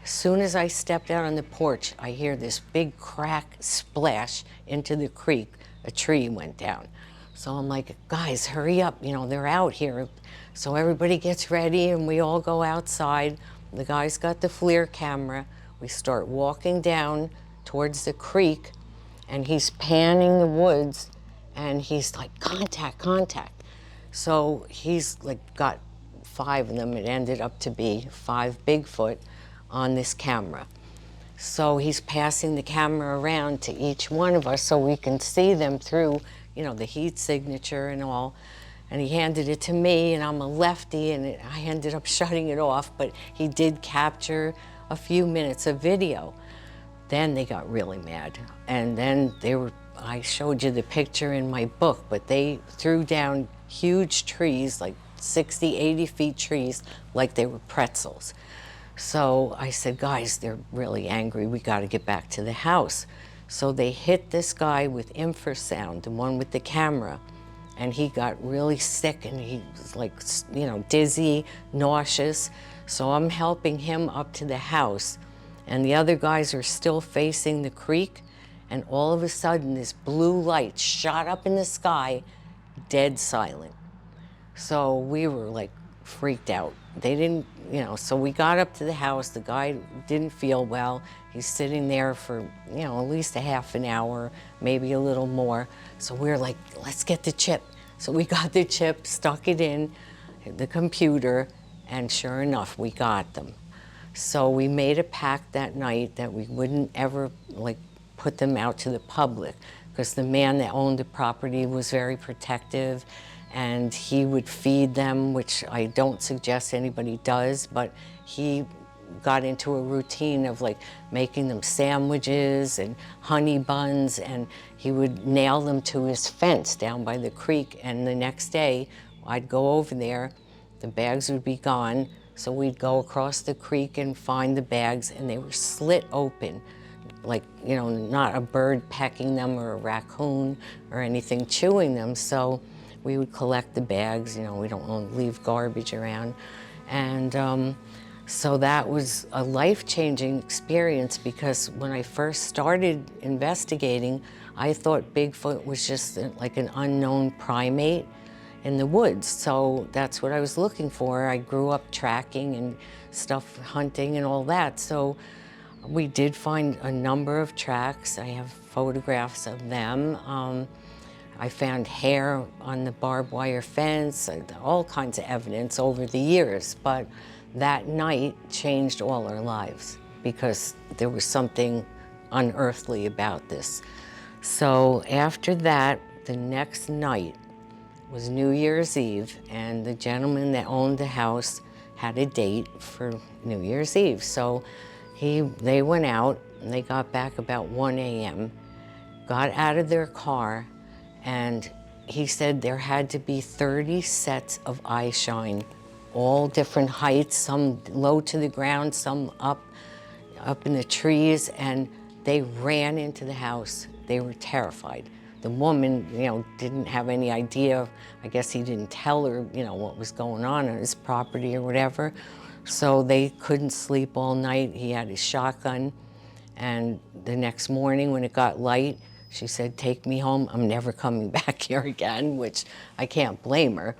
As soon as I stepped out on the porch, I hear this big crack splash into the creek. A tree went down. So I'm like, guys, hurry up, they're out here. So everybody gets ready, and we all go outside. the guy's got the FLIR camera. We start walking down towards the creek, and he's panning the woods, and he's like, contact, contact. So he's like got 5 of them. It ended up to be 5 Bigfoot on this camera. So he's passing the camera around to each one of us so we can see them through, you know, the heat signature and all. And he handed it to me, and I'm a lefty, and I ended up shutting it off, but he did capture a few minutes of video. Then they got really mad. And then I showed you the picture in my book, but they threw down huge trees, like 60, 80 feet trees, like they were pretzels. So I said, guys, they're really angry. We got to get back to the house. So they hit this guy with infrasound, the one with the camera, and he got really sick, and he was like, you know, dizzy, nauseous. So I'm helping him up to the house, and the other guys are still facing the creek, and all of a sudden this blue light shot up in the sky, dead silent. So we were like freaked out. They didn't, you know, so we got up to the house. The guy didn't feel well. He's sitting there for, you know, at least a half an hour, maybe a little more. So we were like, let's get the chip. So we got the chip, stuck it in the computer, and sure enough, we got them. So we made a pact that night that we wouldn't ever like put them out to the public, because the man that owned the property was very protective, and he would feed them, which I don't suggest anybody does, but he got into a routine of like making them sandwiches and honey buns, and he would nail them to his fence down by the creek, and the next day I'd go over there, the bags would be gone, so we'd go across the creek and find the bags, and they were slit open, like, you know, not a bird pecking them or a raccoon or anything chewing them. So we would collect the bags, you know, we don't want to leave garbage around. And so that was a life-changing experience, because when I first started investigating, I thought Bigfoot was just like an unknown primate in the woods. So that's what I was looking for. I grew up tracking and stuff, hunting and all that. So we did find a number of tracks. I have photographs of them. I found hair on the barbed wire fence, all kinds of evidence over the years. But that night changed all our lives, because there was something unearthly about this. So after that, the next night was New Year's Eve, and the gentleman that owned the house had a date for New Year's Eve. So they went out, and they got back about 1 a.m., got out of their car, and he said there had to be 30 sets of eye shine, all different heights, some low to the ground, some up in the trees, and they ran into the house. They were terrified. The woman, you know, didn't have any idea. I guess he didn't tell her, you know, what was going on his property or whatever. So they couldn't sleep all night. He had his shotgun, and the next morning when it got light, she said, take me home. I'm never coming back here again, which I can't blame her.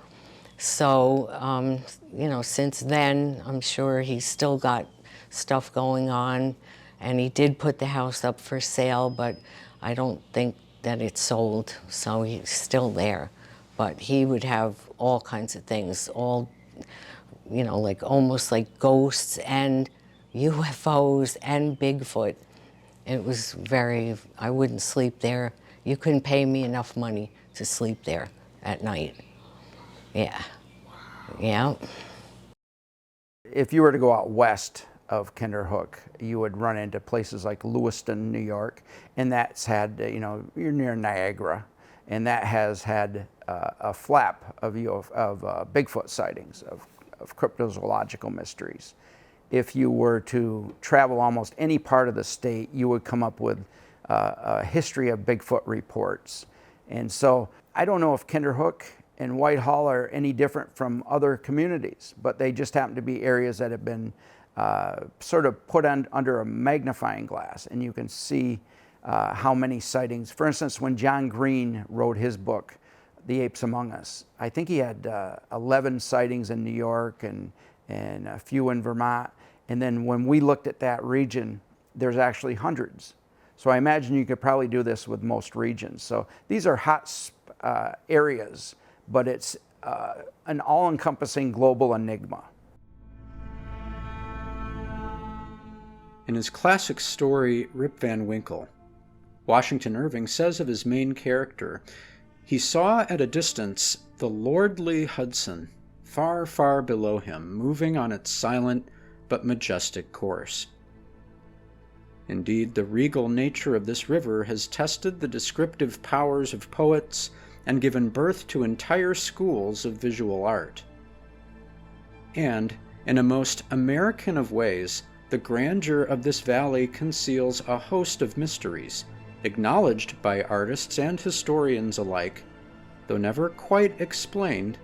So, you know, since then, I'm sure he's still got stuff going on, and he did put the house up for sale, but I don't think that it's sold, so he's still there. But he would have all kinds of things, all, you know, like almost like ghosts and UFOs and Bigfoot. It was I wouldn't sleep there. You couldn't pay me enough money to sleep there at night. Yeah, yeah. If you were to go out west of Kinderhook, you would run into places like Lewiston, New York, and that's had, you know, you're near Niagara, and that has had a flap of Bigfoot sightings, of cryptozoological mysteries. If you were to travel almost any part of the state, you would come up with a history of Bigfoot reports. And so I don't know if Kinderhook and Whitehall are any different from other communities, but they just happen to be areas that have been sort of put under a magnifying glass, and you can see how many sightings. For instance, when John Green wrote his book, The Apes Among Us, I think he had 11 sightings in New York and a few in Vermont. And then when we looked at that region, there's actually hundreds. So I imagine you could probably do this with most regions. So these are hot areas, but it's an all-encompassing global enigma. In his classic story, Rip Van Winkle, Washington Irving says of his main character, he saw at a distance the lordly Hudson, far, far below him, moving on its silent but majestic course. Indeed, the regal nature of this river has tested the descriptive powers of poets and given birth to entire schools of visual art. And, in a most American of ways, the grandeur of this valley conceals a host of mysteries, acknowledged by artists and historians alike, though never quite explained.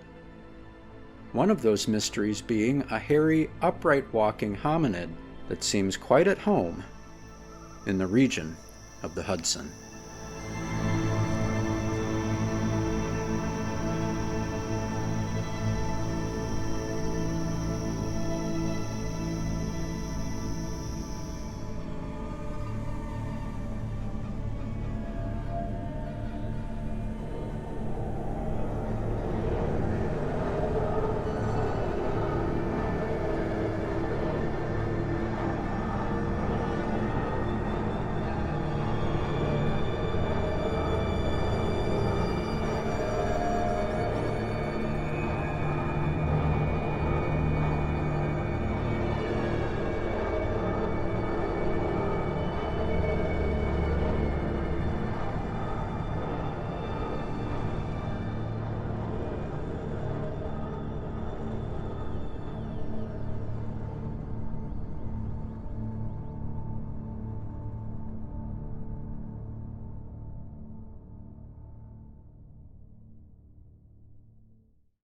One of those mysteries being a hairy, upright-walking hominid that seems quite at home in the region of the Hudson.